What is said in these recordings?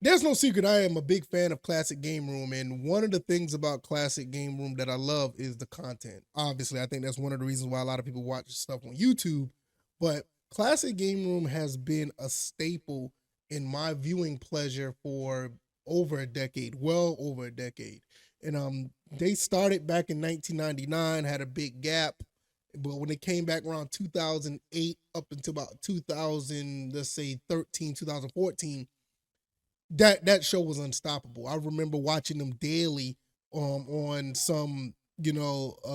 There's no secret I am a big fan of Classic Game Room, and one of the things about Classic Game Room that I love is the content. Obviously, I think that's one of the reasons why a lot of people watch stuff on YouTube, but Classic Game Room has been a staple in my viewing pleasure for over a decade, well over a decade. And they started back in 1999, had a big gap, but when it came back around 2008 up until about 2000, let's say 13, 2014, that show was unstoppable. I remember watching them daily on some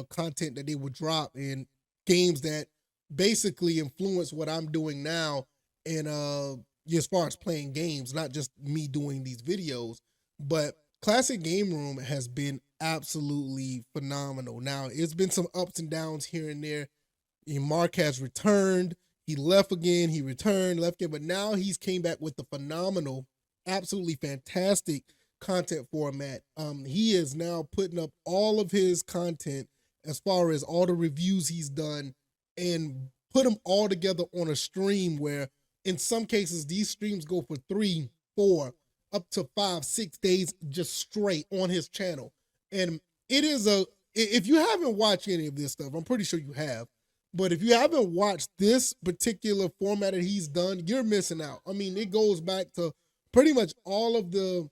content that they would drop in games that basically influence what I'm doing now and as far as playing games, not just me doing these videos, but Classic Game Room has been absolutely phenomenal. Now, it's been some ups and downs here and there. Mark has returned. He left again. He returned, left again, but now he's came back with the phenomenal, absolutely fantastic content format. He is now putting up all of his content as far as all the reviews he's done and put them all together on a stream where in some cases these streams go for 3, 4, up to 5, 6 days just straight on his channel. And it is if you haven't watched any of this stuff, I'm pretty sure you have. But if you haven't watched this particular format that he's done, you're missing out. I mean, it goes back to pretty much all of the,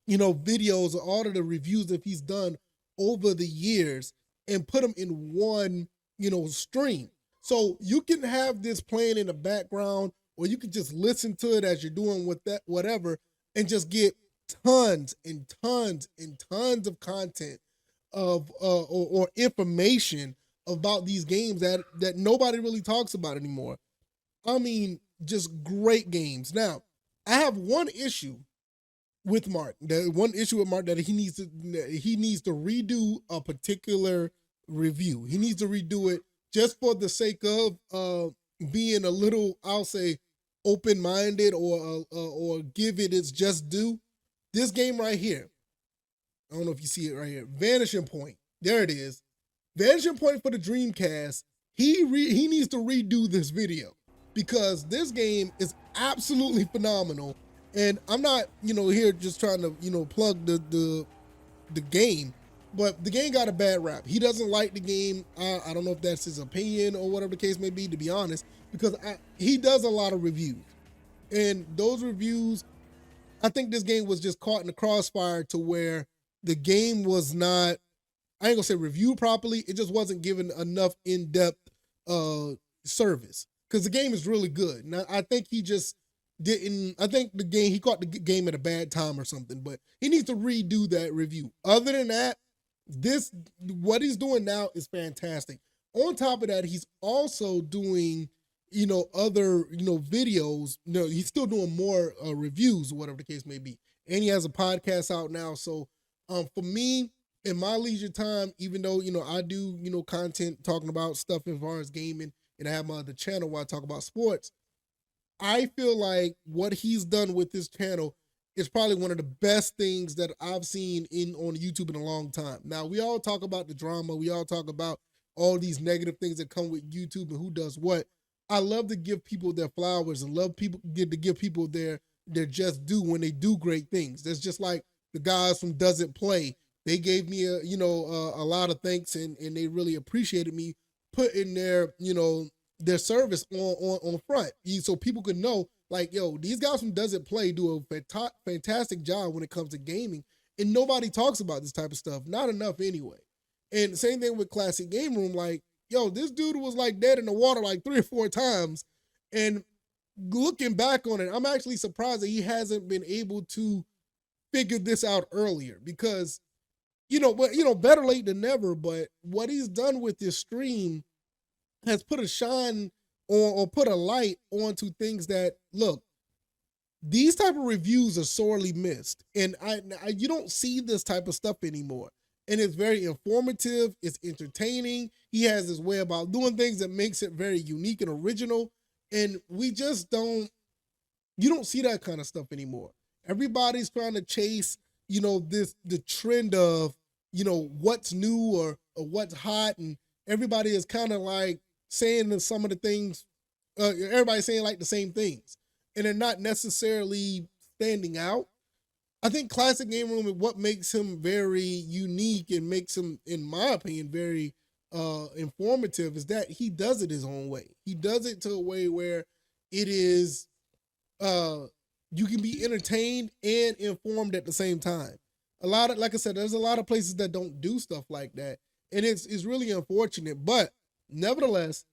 videos or all of the reviews that he's done over the years and put them in one, stream. So you can have this playing in the background, or you can just listen to it as you're doing with that, whatever, and just get tons and tons and tons of content of or information about these games that nobody really talks about anymore. I mean, just great games. Now, I have one issue with Mark. That he needs to redo a particular review. He needs to redo it just for the sake of being a little, I'll say, open minded or give it its just due. This game right here. I don't know if you see it right here. Vanishing Point. There it is. Vanishing Point for the Dreamcast. He needs to redo this video because this game is absolutely phenomenal. And I'm not, here just trying to, plug the game, but the game got a bad rap. He doesn't like the game. I don't know if that's his opinion or whatever the case may be, to be honest, because he does a lot of reviews. And those reviews, I think this game was just caught in the crossfire to where the game was not, I ain't gonna say reviewed properly. It just wasn't given enough in-depth service because the game is really good. Now I think he just didn't. I think he caught the game at a bad time or something. But he needs to redo that review. Other than that, what he's doing now is fantastic. On top of that, he's also doing other videos. He's still doing more reviews or whatever the case may be, and he has a podcast out now. So for me, in my leisure time, even though, I do, content talking about stuff as far as gaming, and I have my other channel where I talk about sports, I feel like what he's done with this channel is probably one of the best things that I've seen on YouTube in a long time. Now, we all talk about the drama. We all talk about all these negative things that come with YouTube and who does what. I love to give people their flowers and love to give people their just due when they do great things. That's just like the guys from Doesn't Play. They gave me a lot of thanks and they really appreciated me putting their service on front, so people could know, like, yo, these guys from Doesn't Play do a fantastic job when it comes to gaming, and nobody talks about this type of stuff, not enough anyway. And same thing with Classic Game Room, like, yo, this dude was like dead in the water like 3 or 4 times, and looking back on it, I'm actually surprised that he hasn't been able to figure this out earlier because better late than never, but what he's done with this stream has put a shine or put a light onto things that, look, these type of reviews are sorely missed. And you don't see this type of stuff anymore. And it's very informative. It's entertaining. He has his way about doing things that makes it very unique and original. And we just you don't see that kind of stuff anymore. Everybody's trying to chase, the trend of, what's new or what's hot. And everybody is kind of like saying some of the things, everybody's saying like the same things. And they're not necessarily standing out. I think Classic Game Room is what makes him very unique and makes him, in my opinion, very informative is that he does it his own way. He does it to a way where it is uh you can be entertained and informed at the same time. A lot of, like I said, there's a lot of places that don't do stuff like that. And it's really unfortunate. But nevertheless,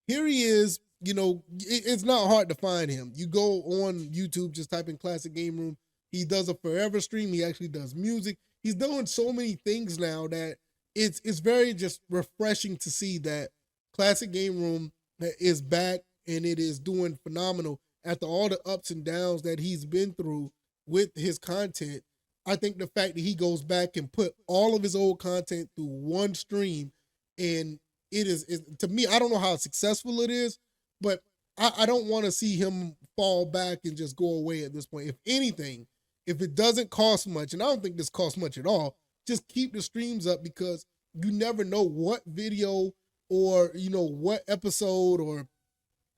here he is. It's not hard to find him. You go on YouTube, just type in Classic Game Room. He does a forever stream. He actually does music. He's doing so many things now that it's very just refreshing to see that Classic Game Room is back and it is doing phenomenal after all the ups and downs that he's been through with his content. I think the fact that he goes back and put all of his old content through one stream, and to me, I don't know how successful it is, but I don't want to see him fall back and just go away at this point. If anything, if it doesn't cost much, and I don't think this costs much at all, just keep the streams up because you never know what video or what episode or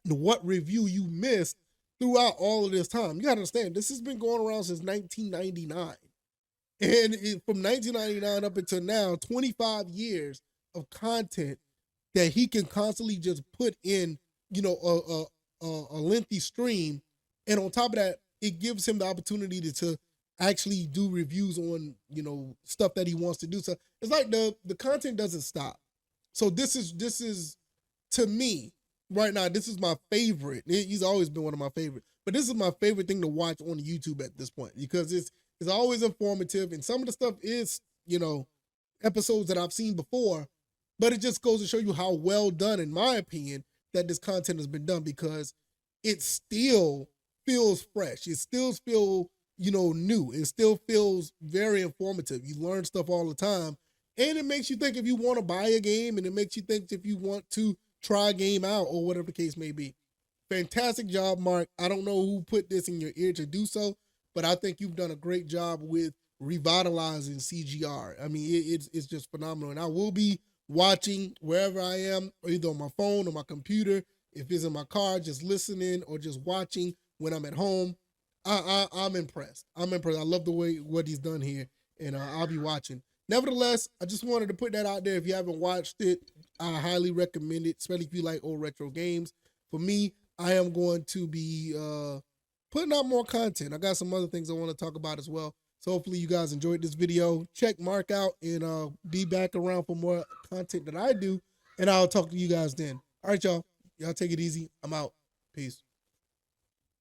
what review you missed throughout all of this time. You gotta understand, this has been going around since 1999. And from 1999 up until now, 25 years of content that he can constantly just put in, a lengthy stream. And on top of that, it gives him the opportunity to actually do reviews on, stuff that he wants to do. So it's like the content doesn't stop. So this is to me right now, this is my favorite. He's always been one of my favorites, but this is my favorite thing to watch on YouTube at this point because it's always informative, and some of the stuff is, episodes that I've seen before, but it just goes to show you how well done, in my opinion, that this content has been done because it still feels fresh. It still feels, new. It still feels very informative. You learn stuff all the time, and it makes you think if you want to buy a game, and it makes you think if you want to try a game out or whatever the case may be. Fantastic job, Mark. I don't know who put this in your ear to do so, but I think you've done a great job with revitalizing CGR. I mean, it's just phenomenal. And I will be watching wherever I am, either on my phone or my computer. If it's in my car, just listening or just watching when I'm at home. I'm impressed. I'm impressed. I love the way what he's done here, and I'll be watching. Nevertheless, I just wanted to put that out there. If you haven't watched it, I highly recommend it, especially if you like old retro games. For me, I am going to be putting out more content. I got some other things I want to talk about as well. So hopefully you guys enjoyed this video. Check Mark out and be back around for more content that I do. And I'll talk to you guys then. All right, y'all. Y'all take it easy. I'm out. Peace.